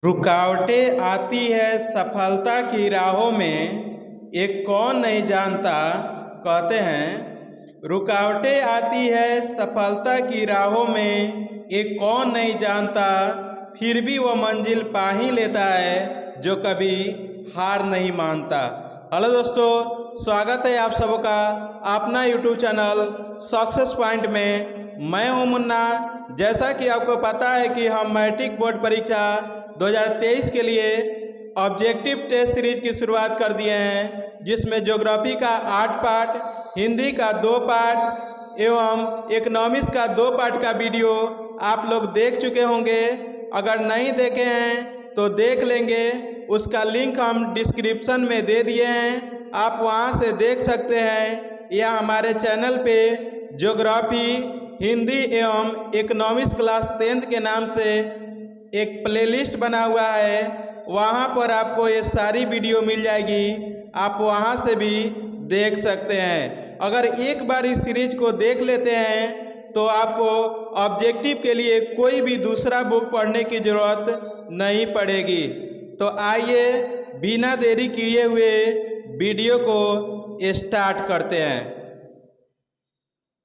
रुकावटें आती है सफलता की राहों में, एक कौन नहीं जानता। कहते हैं रुकावटें आती है सफलता की राहों में, एक कौन नहीं जानता, फिर भी वह मंजिल पा ही लेता है जो कभी हार नहीं मानता। हेलो दोस्तों, स्वागत है आप सबों का अपना यूट्यूब चैनल सक्सेस पॉइंट में। मैं हूं मुन्ना। जैसा कि आपको पता है कि हम मैट्रिक बोर्ड परीक्षा 2023 के लिए ऑब्जेक्टिव टेस्ट सीरीज की शुरुआत कर दिए हैं, जिसमें ज्योग्राफी का 8 पार्ट, हिंदी का 2 पार्ट एवं इकोनॉमिक्स का 2 पार्ट का वीडियो आप लोग देख चुके होंगे। अगर नहीं देखे हैं तो देख लेंगे, उसका लिंक हम डिस्क्रिप्शन में दे दिए हैं, आप वहां से देख सकते हैं। या हमारे चैनल पे ज्योग्राफी, हिंदी एवं इकोनॉमिक्स क्लास 10th के नाम से एक प्लेलिस्ट बना हुआ है, वहां पर आपको ये सारी वीडियो मिल जाएगी, आप वहां से भी देख सकते हैं। अगर एक बार इस सीरीज को देख लेते हैं तो आपको ऑब्जेक्टिव के लिए कोई भी दूसरा बुक पढ़ने की ज़रूरत नहीं पड़ेगी। तो आइए बिना देरी किए हुए वीडियो को स्टार्ट करते हैं।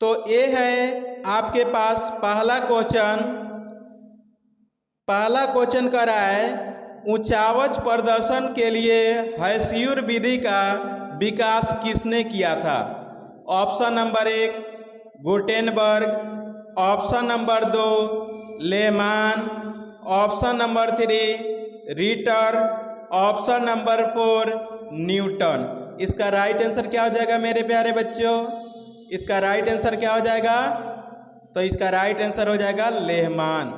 तो ये है आपके पास पहला क्वेश्चन कर रहा है, ऊंचावच प्रदर्शन के लिए हैस्यूर विधि का विकास किसने किया था। Option number 1 Gutenberg, option number 2 Lehmann, option number 3 Ritter, option number 4 Newton. इसका राइट आंसर क्या हो जाएगा मेरे प्यारे बच्चों? इसका राइट आंसर क्या हो जाएगा? तो इसका राइट आंसर हो जाएगा लेहमान।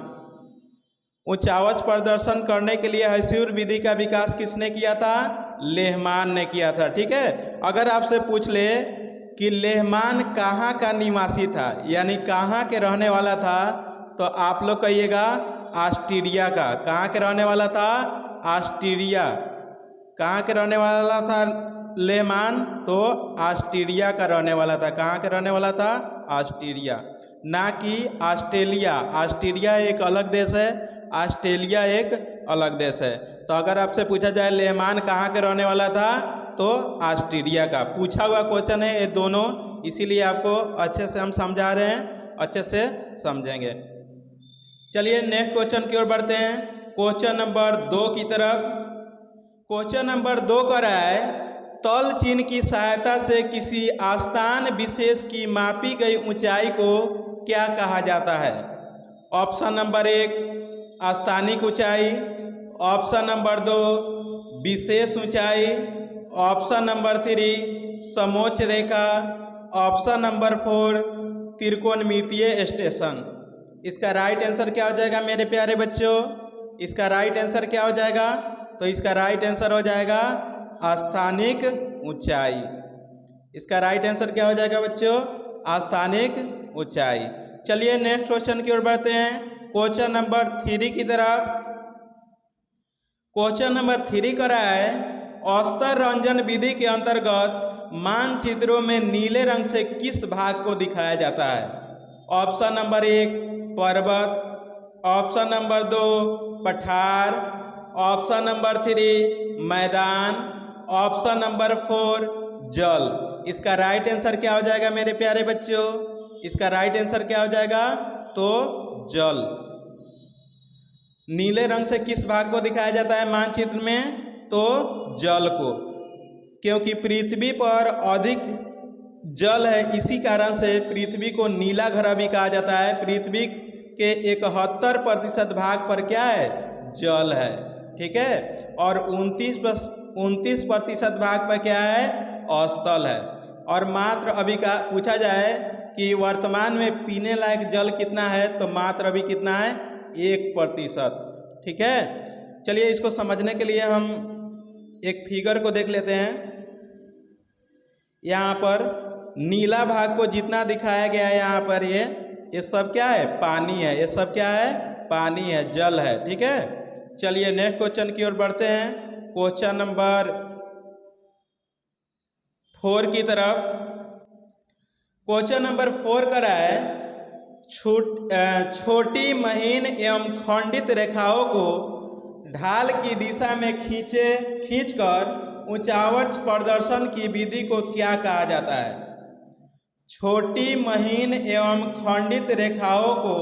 ऊंचावच प्रदर्शन करने के लिए हैस्यूर विधि का विकास किसने किया था? लेहमान ने किया था। ठीक है, अगर आपसे पूछ ले कि लेहमान कहाँ का निवासी था, यानी कहाँ के रहने वाला था, तो आप लोग कहिएगा ऑस्ट्रेलिया का। कहाँ के रहने वाला था? ऑस्ट्रेलिया। कहाँ के रहने वाला था लेहमान? तो ऑस्ट्रेलिया का रहने वाला था। कहाँ के रहने वाला था? ऑस्ट्रेलिया, ना कि ऑस्ट्रेलिया। ऑस्ट्रेलिया एक अलग देश है, ऑस्ट्रेलिया एक अलग देश है। तो अगर आपसे पूछा जाए लेहमान कहाँ के रहने वाला था, तो ऑस्ट्रेलिया का पूछा हुआ क्वेश्चन है ये दोनों, इसीलिए आपको अच्छे से हम समझा रहे हैं, अच्छे से समझेंगे। चलिए नेक्स्ट क्वेश्चन की ओर बढ़ते हैं, क्वेश्चन नंबर 2 की तरफ। क्वेश्चन नंबर 2 का रहा है, तल चिन्ह की सहायता से किसी स्थान विशेष की मापी गई ऊंचाई को क्या कहा जाता है। ऑप्शन नंबर 1 स्थानिक ऊंचाई, ऑप्शन नंबर 2 विशेष ऊंचाई, ऑप्शन नंबर 3 समोच्च रेखा, ऑप्शन नंबर 4 त्रिकोणमितीय स्टेशन। इसका राइट आंसर क्या हो जाएगा मेरे प्यारे बच्चों? इसका राइट आंसर क्या हो जाएगा? तो इसका राइट आंसर हो जाएगा स्थानिक ऊंचाई। इसका राइट आंसर क्या हो जाएगा बच्चों? स्थानिक ऊंचाई। चलिए नेक्स्ट क्वेश्चन की ओर बढ़ते हैं, क्वेश्चन नंबर 3 की तरफ। क्वेश्चन नंबर 3 का रहा है, औस्तर रंजन विधि के अंतर्गत मानचित्रों में नीले रंग से किस भाग को दिखाया जाता है। ऑप्शन नंबर 1 पर्वत, ऑप्शन नंबर 2 पठार, ऑप्शन नंबर 3 मैदान, ऑप्शन नंबर 4 जल। इसका राइट आंसर क्या हो जाएगा मेरे प्यारे बच्चों? इसका राइट आंसर क्या हो जाएगा? तो जल। नीले रंग से किस भाग को दिखाया जाता है मानचित्र में? तो जल को, क्योंकि पृथ्वी पर अधिक जल है, इसी कारण से पृथ्वी को नीला ग्रह भी कहा जाता है। पृथ्वी के 71% भाग पर क्या है? जल है। ठीक है, और 29% भाग पर क्या है? अस्थल है। और मात्र अभी का पूछा जाए कि वर्तमान में पीने लायक जल कितना है, तो मात्र अभी कितना है? 1%। ठीक है, चलिए इसको समझने के लिए हम एक फिगर को देख लेते हैं। यहाँ पर नीला भाग को जितना दिखाया गया है, यहाँ पर ये सब क्या है? पानी है। ये सब क्या है? पानी है, जल है। ठीक है, चलिए नेक्स्ट क्वेश्चन की ओर बढ़ते हैं, क्वेश्चन नंबर 4 की तरफ। क्वेश्चन नंबर 4 का रहा है, छोटी महीन एवं खंडित रेखाओं को ढाल की दिशा में खींचकर ऊंचावच प्रदर्शन की विधि को क्या कहा जाता है? छोटी महीन एवं खंडित रेखाओं को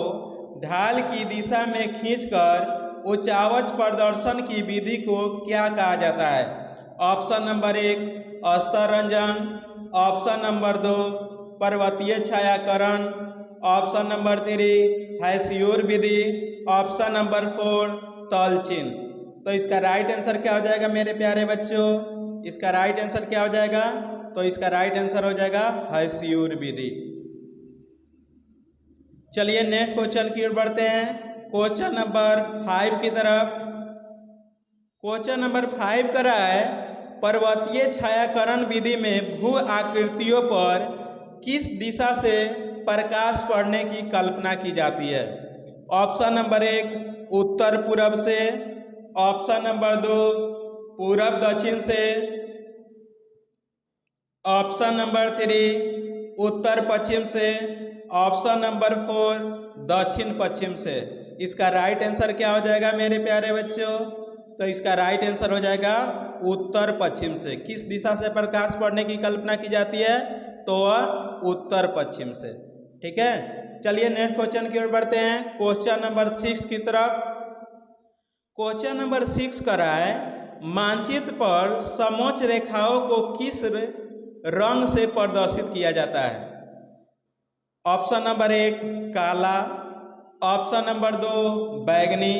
ढाल की दिशा में खींचकर ऊंचावच प्रदर्शन की विधि को क्या कहा जाता है? ऑप्शन नंबर 1 अस्तर रंजन, ऑप्शन नंबर 2 पर्वतीय छायाकरण, ऑप्शन नंबर 3 हैस्यूर विधि, ऑप्शन नंबर 4 तल चिन्ह। तो इसका राइट आंसर क्या हो जाएगा मेरे प्यारे बच्चों? इसका राइट आंसर क्या हो जाएगा? तो इसका राइट आंसर हो जाएगा हैस्यूर विधि। चलिए नेक्स्ट क्वेश्चन की ओर बढ़ते हैं, क्वेश्चन नंबर 5 की तरफ। क्वेश्चन नंबर 5 कर रहा है पर्वतीय छायाकरण विधि में भू आकृतियों पर किस दिशा से प्रकाश पड़ने की कल्पना की जाती है? ऑप्शन नंबर 1 उत्तर पूर्व से, ऑप्शन नंबर 2 पूरब दक्षिण से, ऑप्शन नंबर 3 उत्तर पश्चिम से, ऑप्शन नंबर 4 दक्षिण पश्चिम से। इसका राइट आंसर क्या हो जाएगा मेरे प्यारे बच्चों? तो इसका राइट आंसर हो जाएगा उत्तर पश्चिम से। किस दिशा से प्रकाश पड़ने की कल्पना की जाती है? तो उत्तर पश्चिम से। ठीक है, चलिए नेक्स्ट क्वेश्चन की ओर बढ़ते हैं, क्वेश्चन नंबर 6 की तरफ। क्वेश्चन नंबर 6 कर रहा है मानचित्र पर समोच्च रेखाओं को किस रंग से प्रदर्शित किया जाता है? ऑप्शन नंबर 1 काला, ऑप्शन नंबर 2 बैंगनी,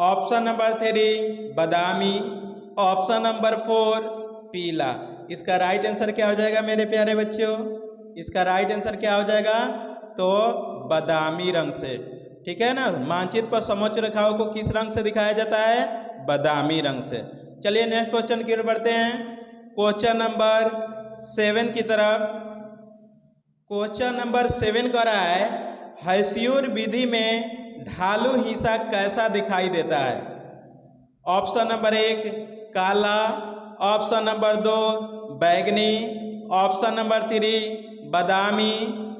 ऑप्शन नंबर 3 बादामी, ऑप्शन नंबर 4 पीला। इसका राइट आंसर क्या हो जाएगा मेरे प्यारे बच्चों? इसका राइट आंसर क्या हो जाएगा? तो बादामी रंग से। ठीक है ना, मानचित्र पर समोच्च रेखाओं को किस रंग से दिखाया जाता है? बादामी रंग से। चलिए नेक्स्ट क्वेश्चन की ओर बढ़ते हैं, क्वेश्चन नंबर 7 की तरफ। क्वेश्चन नंबर 7 कर रहा है हैस्यूर विधि में ढालू हिस्सा कैसा दिखाई देता है? ऑप्शन नंबर 1 काला, ऑप्शन नंबर 2 बैंगनी, ऑप्शन नंबर 3 बादामी,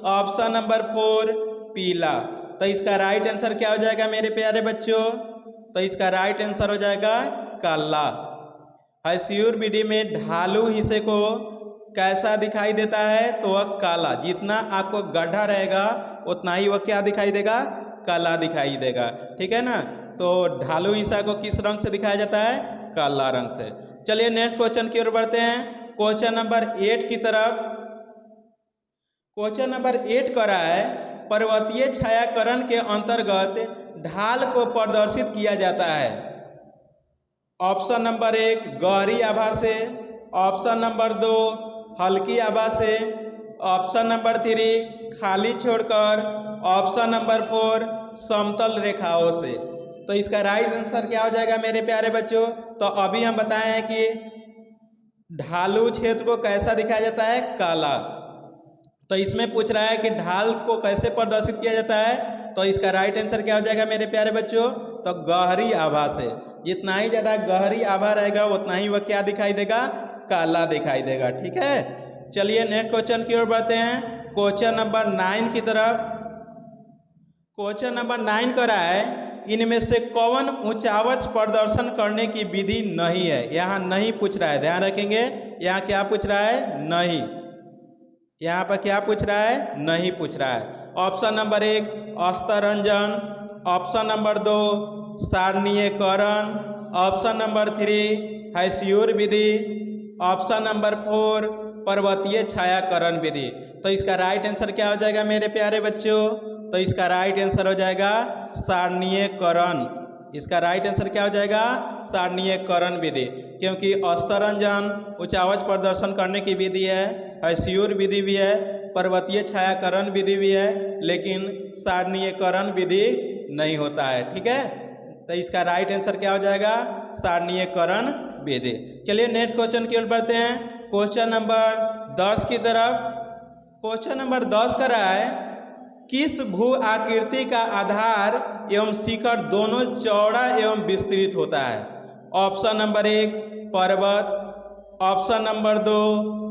ऑप्शन नंबर 4 पीला। तो इसका राइट आंसर क्या हो जाएगा मेरे प्यारे बच्चों? तो इसका राइट आंसर हो जाएगा काला। हैस्यूर विधि में ढालू हिस्से को कैसा दिखाई देता है? तो वह काला। जितना आपको गड्ढा रहेगा उतना ही वह क्या दिखाई देगा? काला दिखाई देगा। ठीक है ना, तो ढालू हिस्सा को किस रंग से दिखाया जाता है? काला रंग से। चलिए नेक्स्ट क्वेश्चन की ओर बढ़ते हैं, क्वेश्चन नंबर 8 की तरफ। क्वेश्चन नंबर 8 कर रहा है पर्वतीय छायाकरण के अंतर्गत ढाल को प्रदर्शित किया जाता है। ऑप्शन नंबर 1 गहरी आभा से, ऑप्शन नंबर 2 हल्की आभा से, ऑप्शन नंबर 3 खाली छोड़कर, ऑप्शन नंबर 4 समतल रेखाओं से। तो इसका राइट आंसर क्या हो जाएगा मेरे प्यारे बच्चों? तो अभी हम बताए हैं कि ढालू क्षेत्र को कैसा दिखाया जाता है? काला। तो इसमें पूछ रहा है कि ढाल को कैसे प्रदर्शित किया जाता है? तो इसका राइट आंसर क्या हो जाएगा मेरे प्यारे बच्चों? तो गहरी आभा से। जितना ही ज़्यादा गहरी आभा रहेगा उतना ही वह क्या दिखाई देगा? काला दिखाई देगा। ठीक है, चलिए नेक्स्ट क्वेश्चन की ओर बढ़ते हैं, क्वेश्चन नंबर 9 की तरफ। क्वेश्चन नंबर 9 कर रहा है इनमें से कौन ऊंचावच प्रदर्शन करने की विधि नहीं है? यहाँ नहीं पूछ रहा है, ध्यान रखेंगे। यहाँ क्या पूछ रहा है? नहीं। यहाँ पर क्या पूछ रहा है? नहीं पूछ रहा है। ऑप्शन नंबर 1 अस्तर रंजन, ऑप्शन नंबर 2 सारणीयकरण, ऑप्शन नंबर 3 हैस्यूर विधि, ऑप्शन नंबर 4 पर्वतीय छायाकरण विधि। तो इसका राइट आंसर क्या हो जाएगा मेरे प्यारे बच्चों? तो इसका राइट आंसर हो जाएगा सारणीयकरण। इसका राइट आंसर क्या हो जाएगा? सारणीयकरण विधि। क्योंकि अस्तर रंजन ऊंचावच प्रदर्शन करने की विधि है, हैस्यूर विधि भी है, पर्वतीय छायाकरण विधि भी है, लेकिन सारणीयकरण विधि नहीं होता है। ठीक है, तो इसका राइट आंसर क्या हो जाएगा? सारणीयकरण विधि। चलिए नेक्स्ट क्वेश्चन की ओर बढ़ते हैं, क्वेश्चन नंबर 10 की तरफ। क्वेश्चन नंबर 10 का रहा है किस भू आकृति का आधार एवं शिखर दोनों चौड़ा एवं विस्तृत होता है? ऑप्शन नंबर 1 पर्वत, ऑप्शन नंबर 2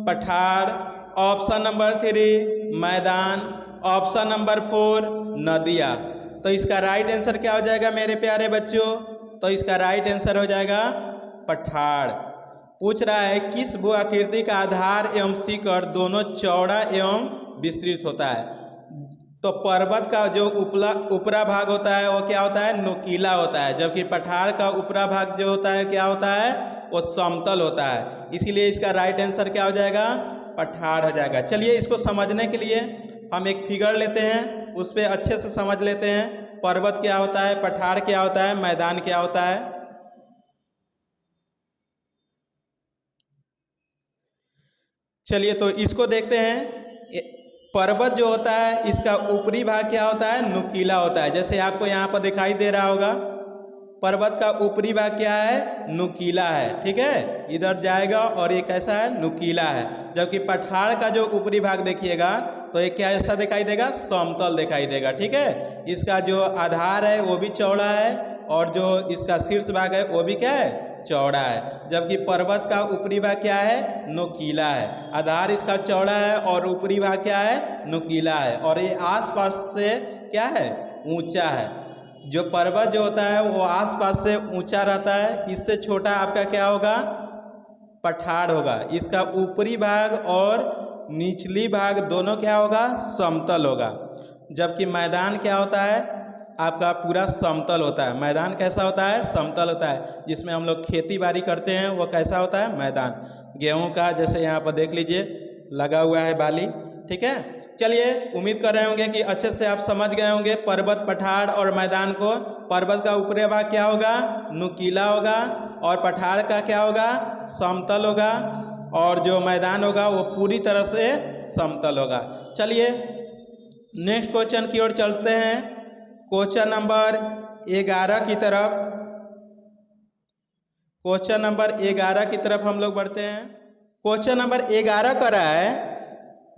पठार, ऑप्शन नंबर 3 मैदान, ऑप्शन नंबर 4 नदियाँ। तो इसका राइट आंसर क्या हो जाएगा मेरे प्यारे बच्चों? तो इसका राइट आंसर हो जाएगा पठार। पूछ रहा है किस भू आकृति का आधार एवं शिखर दोनों चौड़ा एवं विस्तृत होता है। तो पर्वत का जो ऊपरा भाग होता है वो क्या होता है, नुकीला होता है, जबकि पठार का ऊपरा भाग जो होता है क्या होता है, वो समतल होता है। इसीलिए इसका राइट आंसर क्या हो जाएगा, पठार हो जाएगा। चलिए इसको समझने के लिए हम एक फिगर लेते हैं, उस पर अच्छे से समझ लेते हैं पर्वत क्या होता है, पठार क्या होता है, मैदान क्या होता है। चलिए तो इसको देखते हैं। पर्वत जो होता है इसका ऊपरी भाग क्या होता है, नुकीला होता है। जैसे आपको यहाँ पर दिखाई दे रहा होगा, पर्वत का ऊपरी भाग क्या है, नुकीला है, ठीक है, इधर जाएगा और ये कैसा है, नुकीला है। जबकि पठार का जो ऊपरी भाग देखिएगा तो ये क्या ऐसा दिखाई देगा, समतल दिखाई देगा, ठीक है। इसका जो आधार है वो भी चौड़ा है और जो इसका शीर्ष भाग है वो भी क्या है, चौड़ा है। जबकि पर्वत का ऊपरी भाग क्या है, नुकीला है। आधार इसका चौड़ा है और ऊपरी भाग क्या है, नुकीला है, और ये आसपास से क्या है, ऊंचा है। जो पर्वत जो होता है वो आसपास से ऊंचा रहता है, इससे छोटा आपका क्या होगा, पठार होगा। इसका ऊपरी भाग और निचली भाग दोनों क्या होगा, समतल होगा। जबकि मैदान क्या होता है, आपका पूरा समतल होता है। मैदान कैसा होता है, समतल होता है। जिसमें हम लोग खेती बाड़ी करते हैं वो कैसा होता है, मैदान। गेहूं का जैसे यहाँ पर देख लीजिए लगा हुआ है बाली, ठीक है। चलिए उम्मीद कर रहे होंगे कि अच्छे से आप समझ गए होंगे पर्वत, पठार और मैदान को। पर्वत का ऊपरी भाग क्या होगा, नुकीला होगा, और पठार का क्या होगा, समतल होगा, और जो मैदान होगा वो पूरी तरह से समतल होगा। चलिए नेक्स्ट क्वेश्चन की ओर चलते हैं, क्वेश्चन नंबर 11 की तरफ। क्वेश्चन नंबर 11 की तरफ हम लोग बढ़ते हैं। क्वेश्चन नंबर 11 कर रहा है,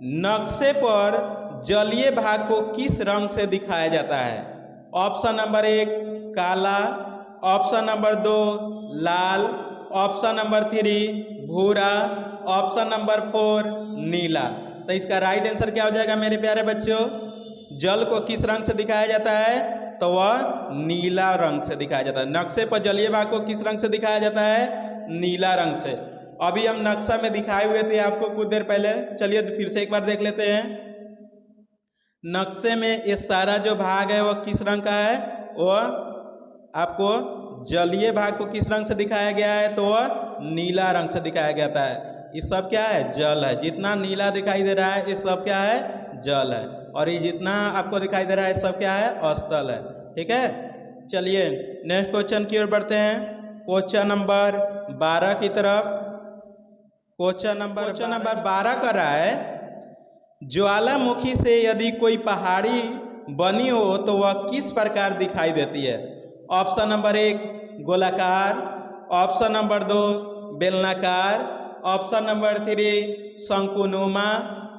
नक्शे पर जलीय भाग को किस रंग से दिखाया जाता है। ऑप्शन नंबर 1 काला, ऑप्शन नंबर 2 लाल, ऑप्शन नंबर 3 भूरा, ऑप्शन नंबर 4 नीला। तो इसका राइट आंसर क्या हो जाएगा मेरे प्यारे बच्चों, जल को किस रंग से दिखाया जाता है, तो वह नीला रंग से दिखाया जाता है। नक्शे पर जलीय भाग को किस रंग से दिखाया जाता है, नीला रंग से। अभी हम नक्शा में दिखाए हुए थे आपको कुछ देर पहले, चलिए फिर से एक बार देख लेते हैं। नक्शे में ये सारा जो भाग है वो किस रंग का है, वह आपको जलीय भाग को किस रंग से दिखाया गया है, तो वह नीला रंग से दिखाया गया है। ये सब क्या है, जल है। जितना नीला दिखाई दे रहा है ये सब क्या है, जल है, और ये जितना आपको दिखाई दे रहा है सब क्या है, स्थल है, ठीक है। चलिए नेक्स्ट क्वेश्चन की ओर बढ़ते हैं, क्वेश्चन नंबर 12 की तरफ। क्वेश्चन नंबर 12 कर रहा है, ज्वालामुखी से यदि कोई पहाड़ी बनी हो तो वह किस प्रकार दिखाई देती है। ऑप्शन नंबर 1 गोलाकार, ऑप्शन नंबर 2 बेलनाकार, ऑप्शन नंबर 3 शंकुनुमा,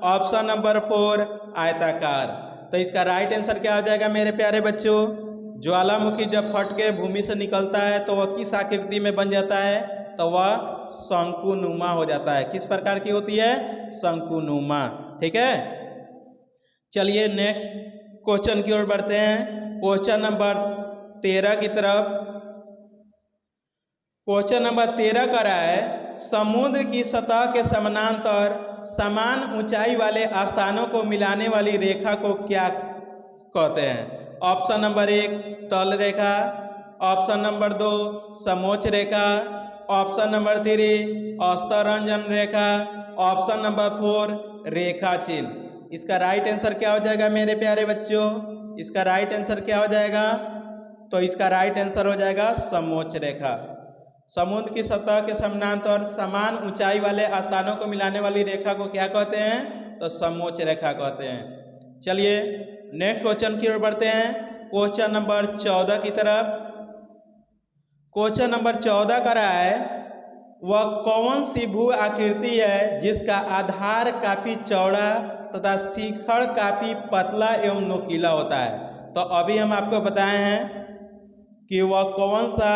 ऑप्शन नंबर 4 आयताकार। तो इसका राइट आंसर क्या हो जाएगा मेरे प्यारे बच्चों, ज्वालामुखी जब फट के भूमि से निकलता है तो वह किस आकृति में बन जाता है, तो वह शंकुनुमा हो जाता है। किस प्रकार की होती है, शंकुनुमा, ठीक है। चलिए नेक्स्ट क्वेश्चन की ओर बढ़ते हैं, क्वेश्चन नंबर 13 की तरफ। क्वेश्चन नंबर 13 का रहा है, समुद्र की सतह के समानांतर समान ऊंचाई वाले स्थानों को मिलाने वाली रेखा को क्या कहते हैं। ऑप्शन नंबर 1 तल रेखा, ऑप्शन नंबर 2 समोच्च रेखा, ऑप्शन नंबर 3 अस्तरंजन रेखा, ऑप्शन नंबर 4 रेखा चिन्ह। इसका राइट आंसर क्या हो जाएगा मेरे प्यारे बच्चों, इसका राइट आंसर क्या हो जाएगा, तो इसका राइट आंसर हो जाएगा समोच्च रेखा। समुद्र की सतह के समानांतर समान ऊंचाई वाले स्थानों को मिलाने वाली रेखा को क्या कहते हैं, तो समोच्च रेखा कहते हैं। चलिए नेक्स्ट क्वेश्चन की ओर बढ़ते हैं, क्वेश्चन नंबर 14 की तरफ। क्वेश्चन नंबर 14 का रहा है, वह कौन सी भू आकृति है जिसका आधार काफी चौड़ा तथा शिखर काफी पतला एवं नुकीला होता है। तो अभी हम आपको बताए हैं कि वह कौन सा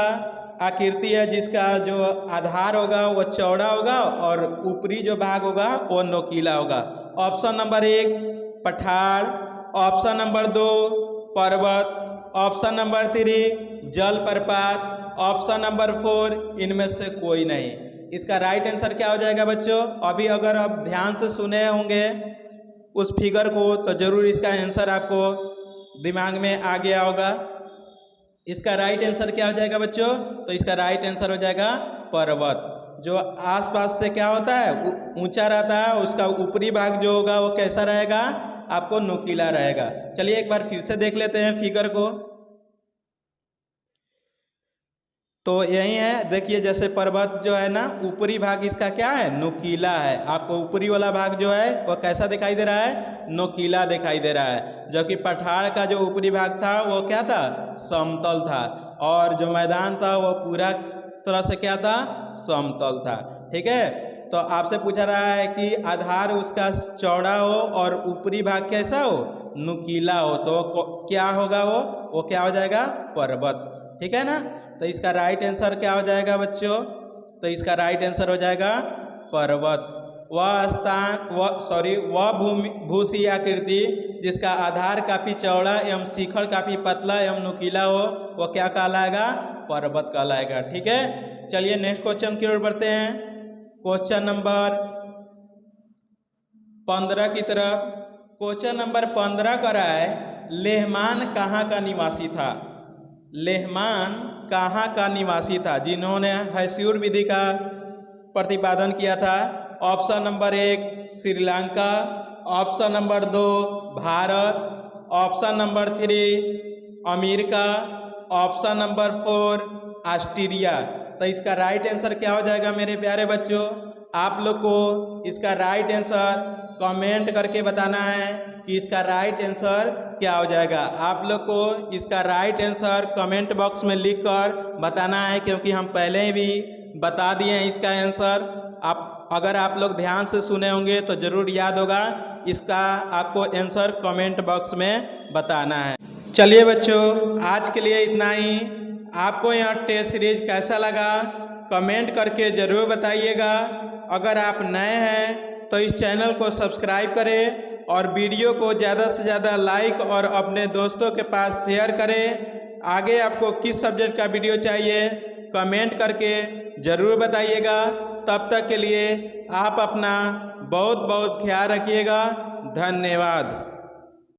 आकृति है जिसका जो आधार होगा वो चौड़ा होगा और ऊपरी जो भाग होगा वो नुकीला होगा। ऑप्शन नंबर 1 पठार, ऑप्शन नंबर 2 पर्वत, ऑप्शन नंबर 3 जलप्रपात, ऑप्शन नंबर 4 इनमें से कोई नहीं। इसका राइट आंसर क्या हो जाएगा बच्चों? अभी अगर आप ध्यान से सुने होंगे उस फिगर को तो जरूर इसका आंसर आपको दिमाग में आ गया होगा। इसका राइट आंसर क्या हो जाएगा बच्चों? तो इसका राइट आंसर हो जाएगा पर्वत। जो आसपास से क्या होता है, ऊंचा रहता है, उसका ऊपरी भाग जो होगा वो कैसा रहेगा? आपको नुकीला रहेगा। चलिए एक बार फिर से देख लेते हैं फिगर को। तो यही है, देखिए जैसे पर्वत जो है ना, ऊपरी भाग इसका क्या है? नुकीला है। आपको ऊपरी वाला भाग जो है वो कैसा दिखाई दे रहा है? नुकीला दिखाई दे रहा है। जबकि पठार का जो ऊपरी भाग था वो क्या था? समतल था। और जो मैदान था वो पूरा तरह से क्या था? समतल था। ठीक है, तो आपसे पूछा रहा है कि आधार उसका चौड़ा हो और ऊपरी भाग कैसा हो? नुकीला हो, तो क्या होगा? वो क्या हो जाएगा? पर्वत। ठीक है ना? तो इसका राइट आंसर क्या हो जाएगा बच्चों? तो इसका राइट आंसर हो जाएगा पर्वत। वह भूसी आकृति जिसका आधार काफी चौड़ा एवं शिखर काफी पतला एवं नुकीला हो, वो क्या कहलाएगा? पर्वत कहलाएगा। ठीक है, चलिए नेक्स्ट क्वेश्चन की ओर बढ़ते हैं। क्वेश्चन नंबर 15 की तरफ। क्वेश्चन नंबर 15 का रहा है, लेहमान कहाँ का निवासी था? लेहमान कहाँ का निवासी था जिन्होंने हैस्यूर विधि का प्रतिपादन किया था? Option number 1 Sri Lanka, option number 2 Bharat, option number 3 America, option number 4 Australia. तो इसका राइट आंसर क्या हो जाएगा मेरे प्यारे बच्चों? आप लोग को इसका राइट आंसर कमेंट करके बताना है कि इसका राइट आंसर क्या हो जाएगा। आप लोग को इसका राइट आंसर कमेंट बॉक्स में लिखकर बताना है, क्योंकि हम पहले ही भी बता दिए हैं इसका आंसर। अगर आप लोग ध्यान से सुने होंगे तो ज़रूर याद होगा। इसका आपको आंसर कमेंट बॉक्स में बताना है। चलिए बच्चों, आज के लिए इतना ही। आपको यह टेस्ट सीरीज कैसा लगा कमेंट करके ज़रूर बताइएगा। अगर आप नए हैं तो इस चैनल को सब्सक्राइब करें और वीडियो को ज़्यादा से ज़्यादा लाइक और अपने दोस्तों के पास शेयर करें। आगे आपको किस सब्जेक्ट का वीडियो चाहिए कमेंट करके ज़रूर बताइएगा। तब तक के लिए आप अपना बहुत बहुत ख्याल रखिएगा। धन्यवाद।